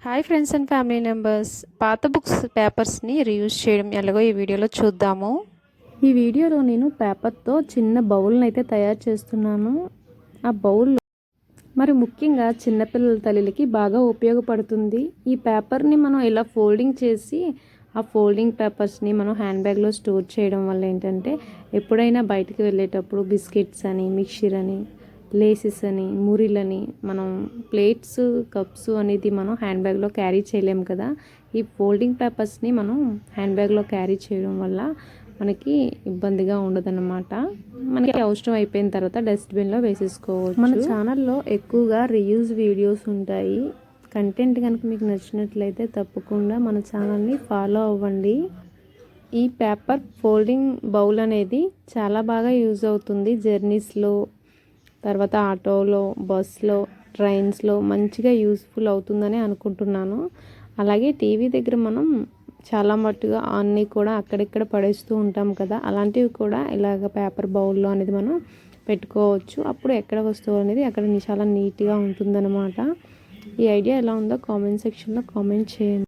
Hi friends and family members, పాత books పేపర్స్ని reuse చేయడం ఎలాగో ఈ వీడియోలో చూద్దాము. ఈ వీడియోలో నేను పేపర్తో చిన్న బౌల్ని అయితే తయారు చేస్తున్నాను. ఆ బౌల్ మరి ముఖ్యంగా చిన్నపిల్లల తల్లికి బాగా ఉపయోగపడుతుంది. ఈ పేపర్ని మనం ఇలా ఫోల్డింగ్ చేసి ఆ ఫోల్డింగ్ పేపర్స్ని మనం హ్యాండ్ బ్యాగ్లో స్టోర్ చేయడం వల్ల ఏంటంటే ఎప్పుడైనా బయటికి వెళ్ళేటప్పుడు బిస్కెట్స్ అని, మిక్చర్ అని, లేసెస్ అని, మురిలని, మనం ప్లేట్స్, కప్స్ అనేది మనం హ్యాండ్ బ్యాగ్లో క్యారీ చేయలేము కదా. ఈ ఫోల్డింగ్ పేపర్స్ని మనం హ్యాండ్ బ్యాగ్లో క్యారీ చేయడం వల్ల మనకి ఇబ్బందిగా ఉండదన్నమాట. మనకి అవసరం అయిపోయిన తర్వాత డస్ట్బిన్లో వేసేసుకోవచ్చు. మన ఛానల్లో ఎక్కువగా రీయూజ్ వీడియోస్ ఉంటాయి. కంటెంట్ కనుక మీకు నచ్చినట్లయితే తప్పకుండా మన ఛానల్ని ఫాలో అవ్వండి. ఈ పేపర్ ఫోల్డింగ్ బౌల్ అనేది చాలా బాగా యూజ్ అవుతుంది జర్నీస్లో, తర్వాత ఆటోలో, బస్లో, ట్రైన్స్లో మంచిగా యూస్ఫుల్ అవుతుందని అనుకుంటున్నాను. అలాగే టీవీ దగ్గర మనం చాలా మట్టుగా అన్నీ కూడా అక్కడిక్కడ పడేస్తూ ఉంటాం కదా, అలాంటివి కూడా ఇలాగ పేపర్ బౌల్లో అనేది మనం పెట్టుకోవచ్చు. అప్పుడు ఎక్కడ వస్తువు అనేది అక్కడ చాలా నీట్గా ఉంటుందన్నమాట. ఈ ఐడియా ఎలా ఉందో కామెంట్ సెక్షన్లో కామెంట్ చేయండి.